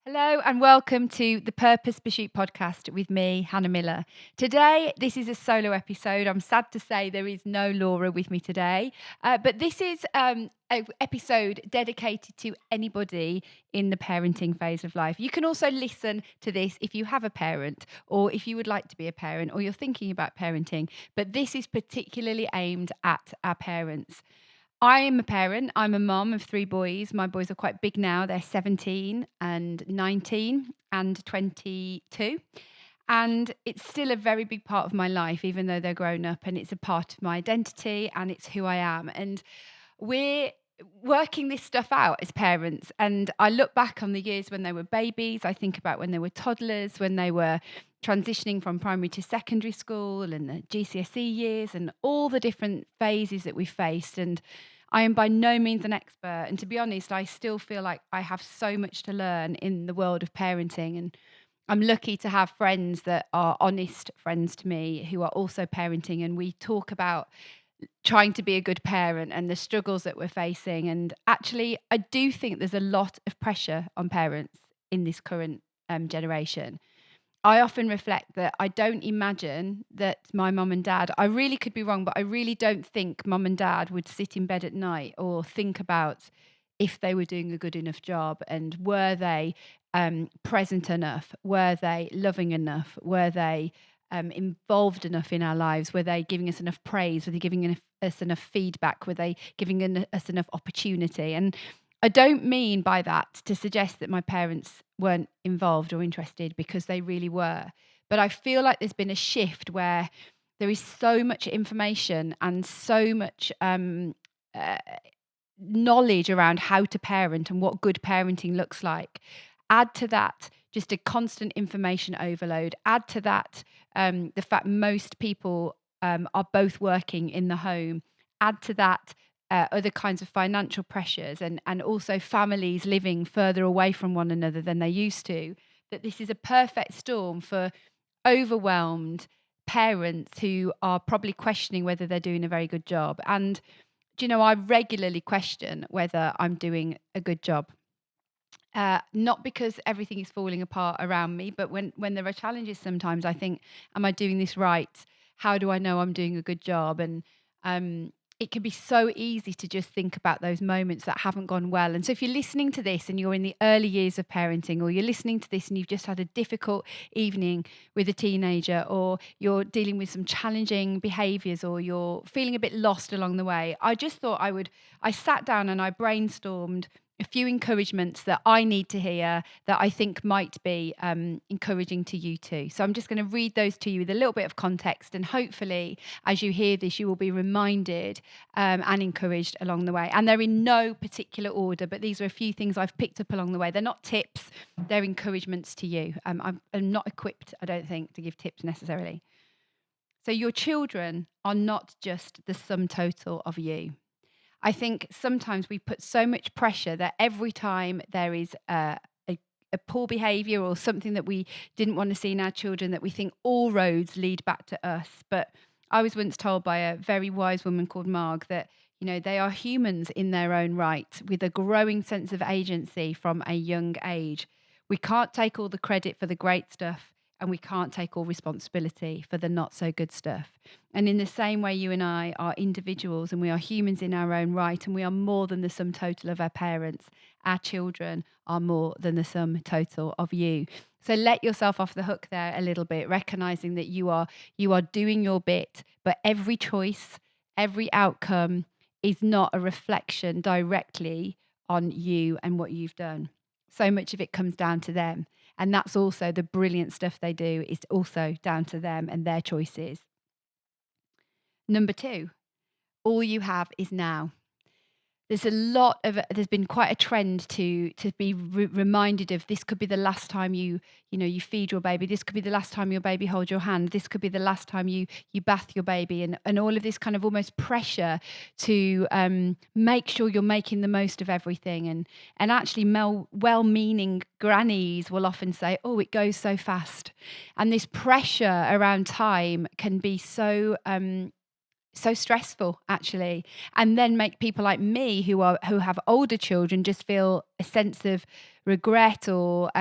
Hello and welcome to the Purpose Pursuit podcast with me, Hannah Miller. Today, this is a solo episode. I'm sad to say there is no Laura with me today, but this is an episode dedicated to anybody in the parenting phase of life. You can also listen to this if you have a parent or if you would like to be a parent or you're thinking about parenting, but this is particularly aimed at our parents. I am a parent. I'm a mum of three boys. My boys are quite big now. They're 17 and 19 and 22. And it's still a very big part of my life, even though they're grown up, and it's a part of my identity and it's who I am. And we're working this stuff out as parents. And I look back on the years when they were babies. I think about when they were toddlers, when they were transitioning from primary to secondary school and the GCSE years and all the different phases that we faced. And I am by no means an expert. And to be honest, I still feel like I have so much to learn in the world of parenting. And I'm lucky to have friends that are honest friends to me who are also parenting. And we talk about trying to be a good parent and the struggles that we're facing. And actually, I do think there's a lot of pressure on parents in this current generation. I often reflect that I don't imagine that my mum and dad, I really could be wrong, but I really don't think mum and dad would sit in bed at night or think about if they were doing a good enough job and were they present enough? Were they loving enough? Were they involved enough in our lives? Were they giving us enough praise? Were they giving us enough feedback? Were they giving us enough opportunity? And I don't mean by that to suggest that my parents weren't involved or interested because they really were. But I feel like there's been a shift where there is so much information and so much uh, knowledge around how to parent and what good parenting looks like. Add to that just a constant information overload. Add to that the fact most people are both working in the home. Add to that other kinds of financial pressures and also families living further away from one another than they used to. That this is a perfect storm for overwhelmed parents who are probably questioning whether they're doing a very good job. And do you know, I regularly question whether I'm doing a good job. Not because everything is falling apart around me, but when there are challenges, sometimes I think, "Am I doing this right? How do I know I'm doing a good job?" And it can be so easy to just think about those moments that haven't gone well. And so, if you're listening to this and you're in the early years of parenting, or you're listening to this and you've just had a difficult evening with a teenager, or you're dealing with some challenging behaviors, or you're feeling a bit lost along the way, I just thought I sat down and I brainstormed a few encouragements that I need to hear that I think might be encouraging to you too. So I'm just going to read those to you with a little bit of context, and hopefully, as you hear this, you will be reminded and encouraged along the way. And they're in no particular order, but these are a few things I've picked up along the way. They're not tips; they're encouragements to you. I'm not equipped, I don't think, to give tips necessarily. So your children are not just the sum total of you. I think sometimes we put so much pressure that every time there is a poor behavior or something that we didn't want to see in our children, that we think all roads lead back to us. But I was once told by a very wise woman called Marg that, you know, they are humans in their own right with a growing sense of agency from a young age. We can't take all the credit for the great stuff, and we can't take all responsibility for the not so good stuff. And in the same way, you and I are individuals and we are humans in our own right, and we are more than the sum total of our parents. Our children are more than the sum total of you. So let yourself off the hook there a little bit, recognizing that you are doing your bit, but every choice, every outcome is not a reflection directly on you and what you've done. So much of it comes down to them. And that's also the brilliant stuff they do, is also down to them and their choices. Number two, all you have is now. There's been quite a trend to be reminded of, this could be the last time you feed your baby. This could be the last time your baby holds your hand. This could be the last time you bath your baby, and all of this kind of almost pressure to make sure you're making the most of everything. And actually, well-meaning grannies will often say, "Oh, it goes so fast," and this pressure around time can be so so stressful actually, and then make people like me who have older children just feel a sense of regret or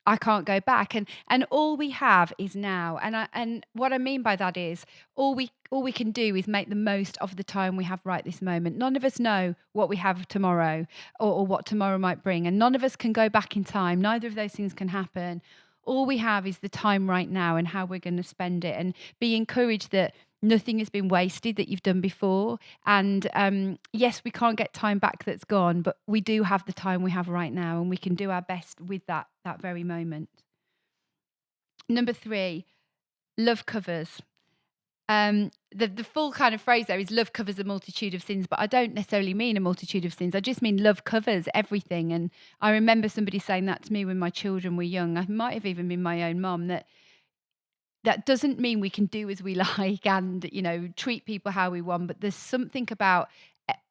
I can't go back, and all we have is now. And what I mean by that is all we can do is make the most of the time we have right this moment. None of us know what we have tomorrow, or what tomorrow might bring, and none of us can go back in time. Neither of those things can happen. All we have is the time right now and how we're going to spend it, and be encouraged that nothing has been wasted that you've done before. And yes, we can't get time back that's gone, but we do have the time we have right now, and we can do our best with that very moment. Number 3, love covers. The full kind of phrase there is love covers a multitude of sins, but I don't necessarily mean a multitude of sins. I just mean love covers everything. And I remember somebody saying that to me when my children were young. I might have even been my own mom, that doesn't mean we can do as we like and, treat people how we want, but there's something about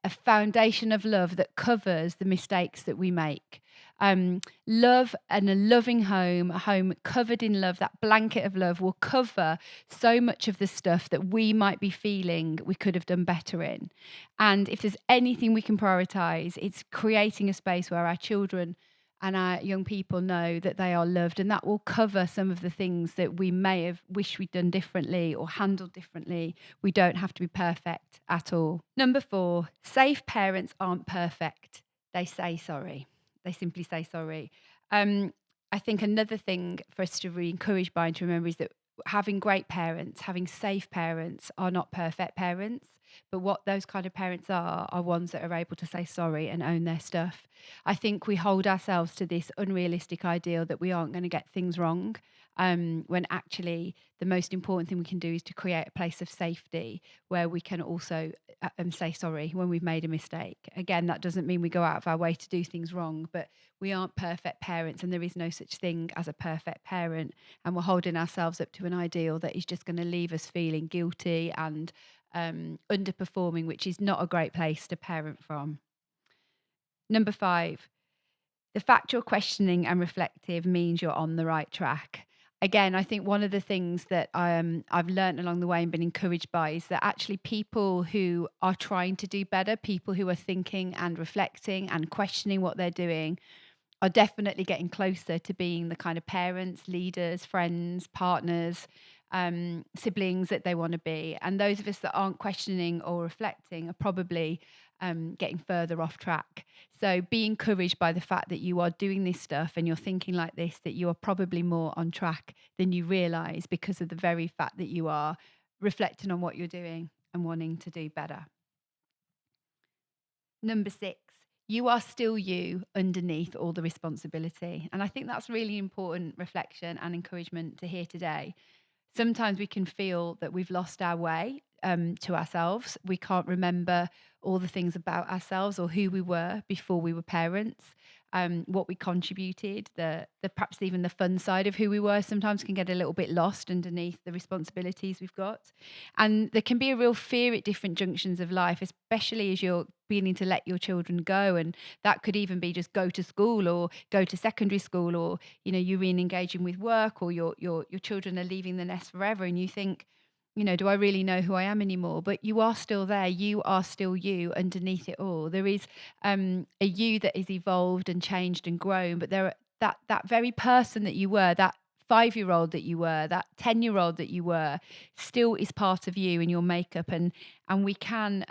a foundation of love that covers the mistakes that we make. Love and a loving home, a home covered in love, that blanket of love will cover so much of the stuff that we might be feeling we could have done better in. And if there's anything we can prioritize, it's creating a space where our children and our young people know that they are loved, and that will cover some of the things that we may have wished we'd done differently or handled differently. We don't have to be perfect at all. Number 4, safe parents aren't perfect. They say sorry. They simply say sorry. I think another thing for us to be encouraged by and to remember is that having great parents, having safe parents are not perfect parents. But what those kind of parents are ones that are able to say sorry and own their stuff. I think we hold ourselves to this unrealistic ideal that we aren't going to get things wrong, when actually the most important thing we can do is to create a place of safety where we can also say sorry when we've made a mistake. Again, that doesn't mean we go out of our way to do things wrong, but we aren't perfect parents, and there is no such thing as a perfect parent. And we're holding ourselves up to an ideal that is just going to leave us feeling guilty and underperforming, which is not a great place to parent from. Number 5, the fact you're questioning and reflective means you're on the right track. Again, I think one of the things that I've learned along the way and been encouraged by is that actually people who are trying to do better, people who are thinking and reflecting and questioning what they're doing, are definitely getting closer to being the kind of parents, leaders, friends, partners, siblings that they want to be. And those of us that aren't questioning or reflecting are probably getting further off track. So be encouraged by the fact that you are doing this stuff and you're thinking like this, that you are probably more on track than you realize because of the very fact that you are reflecting on what you're doing and wanting to do better. Number 6, you are still you underneath all the responsibility. And I think that's really important reflection and encouragement to hear today. Sometimes we can feel that we've lost our way to ourselves. We can't remember all the things about ourselves or who we were before we were parents, what we contributed, the perhaps even the fun side of who we were sometimes can get a little bit lost underneath the responsibilities we've got. And there can be a real fear at different junctions of life, especially as you're beginning to let your children go. And that could even be just go to school or go to secondary school, or you're re-engaging with work, or your children are leaving the nest forever, and you think, do I really know who I am anymore? But you are still there. You are still you underneath it all. There is a you that is evolved and changed and grown, but there that very person that you were, that 5-year-old that you were, that 10-year-old that you were, still is part of you and your makeup, and we can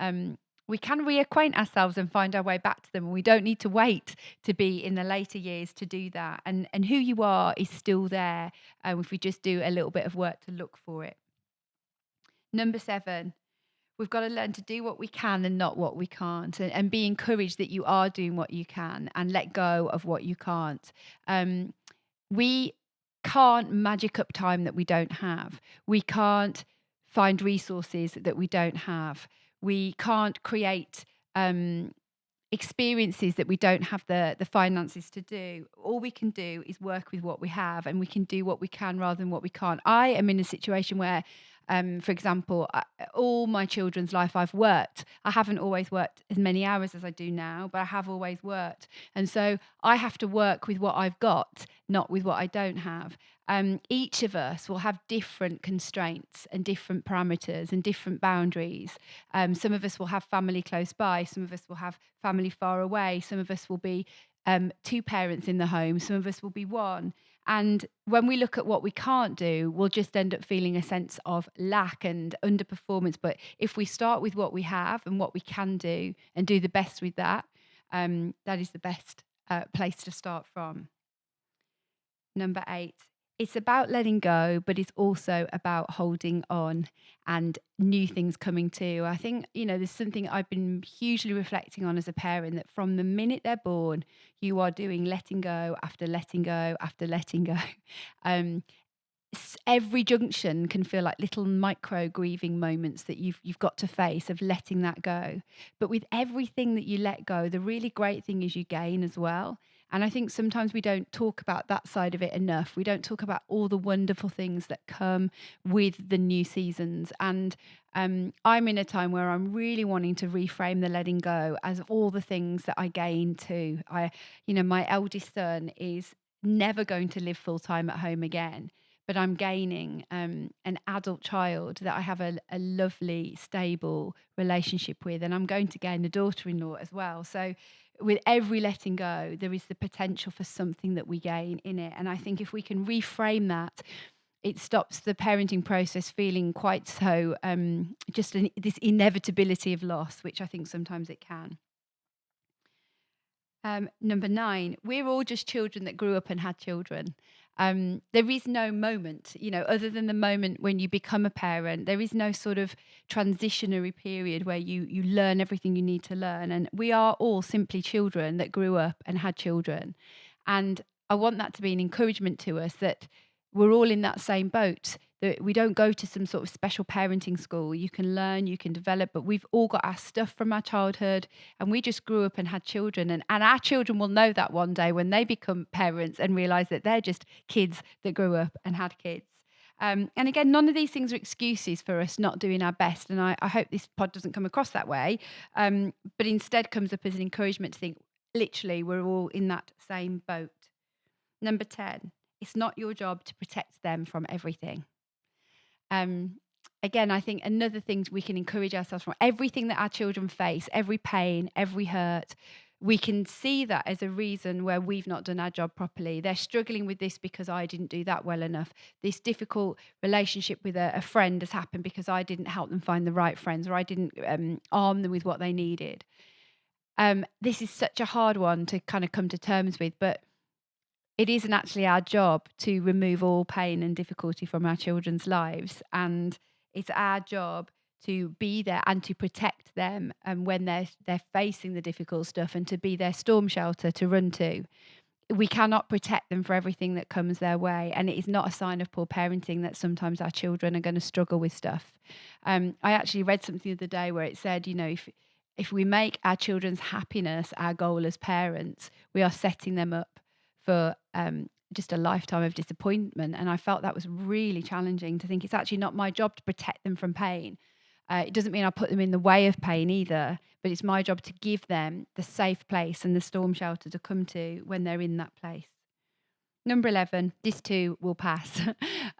reacquaint ourselves and find our way back to them. We don't need to wait to be in the later years to do that. And who you are is still there, if we just do a little bit of work to look for it. Number 7, we've got to learn to do what we can and not what we can't, and be encouraged that you are doing what you can and let go of what you can't. We can't magic up time that we don't have. We can't find resources that we don't have. We can't create experiences that we don't have the finances to do. All we can do is work with what we have, and we can do what we can rather than what we can't. I am in a situation where, for example, all my children's life I've worked. I haven't always worked as many hours as I do now, but I have always worked. And so I have to work with what I've got not with what I don't have. Each of us will have different constraints and different parameters and different boundaries. Some of us will have family close by, some of us will have family far away, some of us will be two parents in the home, some of us will be one. And when we look at what we can't do, we'll just end up feeling a sense of lack and underperformance. But if we start with what we have and what we can do and do the best with that, that is the best place to start from. Number 8, it's about letting go, but it's also about holding on and new things coming too. I think, there's something I've been hugely reflecting on as a parent, that from the minute they're born, you are doing letting go after letting go after letting go. Um, every junction can feel like little micro grieving moments that you've got to face, of letting that go. But with everything that you let go, the really great thing is you gain as well. And I think sometimes we don't talk about that side of it enough. We don't talk about all the wonderful things that come with the new seasons. And I'm in a time where I'm really wanting to reframe the letting go as all the things that I gain too. My eldest son is never going to live full time at home again, but I'm gaining an adult child that I have a lovely, stable relationship with. And I'm going to gain a daughter in law as well. So, with every letting go, there is the potential for something that we gain in it. And I think if we can reframe that, it stops the parenting process feeling quite so this inevitability of loss, which I think sometimes it can. Number 9, we're all just children that grew up and had children. There is no moment, other than the moment when you become a parent. There is no sort of transitionary period where you learn everything you need to learn. And we are all simply children that grew up and had children. And I want that to be an encouragement to us that we're all in that same boat, that we don't go to some sort of special parenting school. You can learn, you can develop, but we've all got our stuff from our childhood, and we just grew up and had children. And our children will know that one day when they become parents and realize that they're just kids that grew up and had kids. And again, none of these things are excuses for us not doing our best. And I hope this pod doesn't come across that way, but instead comes up as an encouragement to think, literally, we're all in that same boat. Number 10, it's not your job to protect them from everything. Again, I think another thing we can encourage ourselves from, everything that our children face, every pain, every hurt, we can see that as a reason where we've not done our job properly. They're struggling with this because I didn't do that well enough. This difficult relationship with a friend has happened because I didn't help them find the right friends, or I didn't arm them with what they needed. This is such a hard one to kind of come to terms with, but it isn't actually our job to remove all pain and difficulty from our children's lives. And it's our job to be there and to protect them, and when they're facing the difficult stuff, and to be their storm shelter to run to. We cannot protect them for everything that comes their way. And it is not a sign of poor parenting that sometimes our children are going to struggle with stuff. I actually read something the other day where it said, if we make our children's happiness our goal as parents, we are setting them up for just a lifetime of disappointment. And I felt that was really challenging, to think it's actually not my job to protect them from pain. It doesn't mean I put them in the way of pain either, but it's my job to give them the safe place and the storm shelter to come to when they're in that place. Number 11, this too will pass.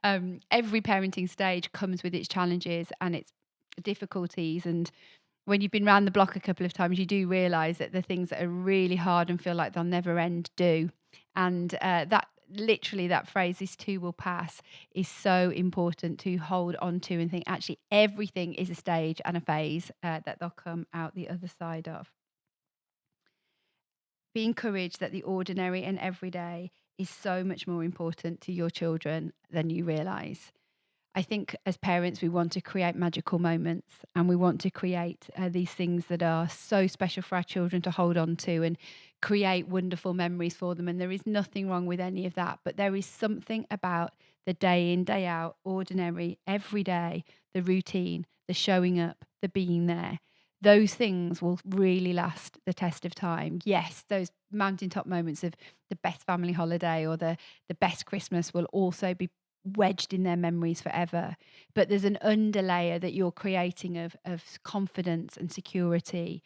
Every parenting stage comes with its challenges and its difficulties. And when you've been around the block a couple of times, you do realise that the things that are really hard and feel like they'll never end do. And that phrase, this too will pass, is so important to hold on to and think, actually, everything is a stage and a phase that they'll come out the other side of. Be encouraged that the ordinary and everyday is so much more important to your children than you realise. I think as parents, we want to create magical moments, and we want to create these things that are so special for our children to hold on to and create wonderful memories for them. And there is nothing wrong with any of that. But there is something about the day in, day out, ordinary, every day, the routine, the showing up, the being there. Those things will really last the test of time. Yes, those mountaintop moments of the best family holiday or the best Christmas will also be wedged in their memories forever. But there's an underlayer that you're creating of confidence and security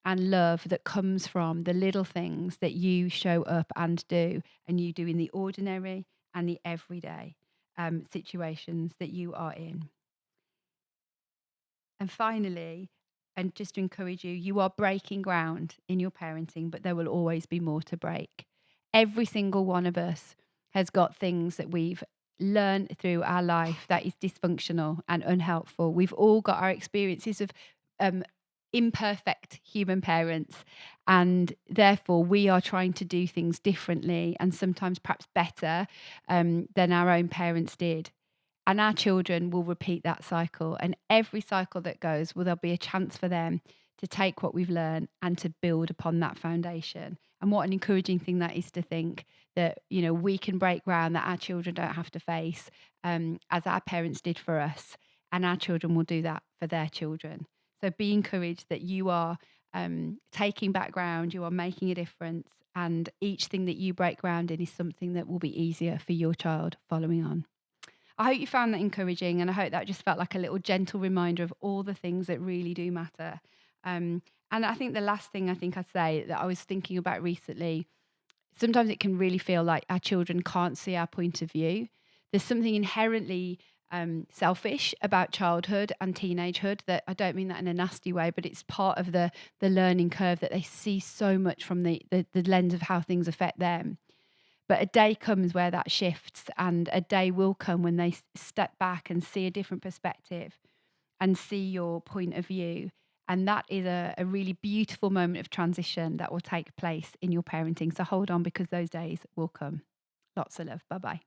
and love that comes from the little things that you show up and do, and you do in the ordinary and the everyday situations that you are in. And finally, and just to encourage you, you are breaking ground in your parenting, but there will always be more to break. Every single one of us has got things that we've learned through our life that is dysfunctional and unhelpful. We've all got our experiences of um, imperfect human parents, and therefore we are trying to do things differently and sometimes perhaps better than our own parents did. And our children will repeat that cycle. And every cycle that goes, well, there'll be a chance for them to take what we've learned and to build upon that foundation. And what an encouraging thing that is to think that, we can break ground that our children don't have to face, as our parents did for us. And our children will do that for their children. So be encouraged that you are taking back ground, you are making a difference. And each thing that you break ground in is something that will be easier for your child following on. I hope you found that encouraging, and I hope that just felt like a little gentle reminder of all the things that really do matter. And I think the last thing I think I'd say that I was thinking about recently, sometimes it can really feel like our children can't see our point of view. There's something inherently selfish about childhood and teenagehood, that I don't mean that in a nasty way, but it's part of the learning curve, that they see so much from the lens of how things affect them. But a day comes where that shifts, and a day will come when they step back and see a different perspective and see your point of view. And that is a really beautiful moment of transition that will take place in your parenting. So hold on, because those days will come. Lots of love. Bye bye.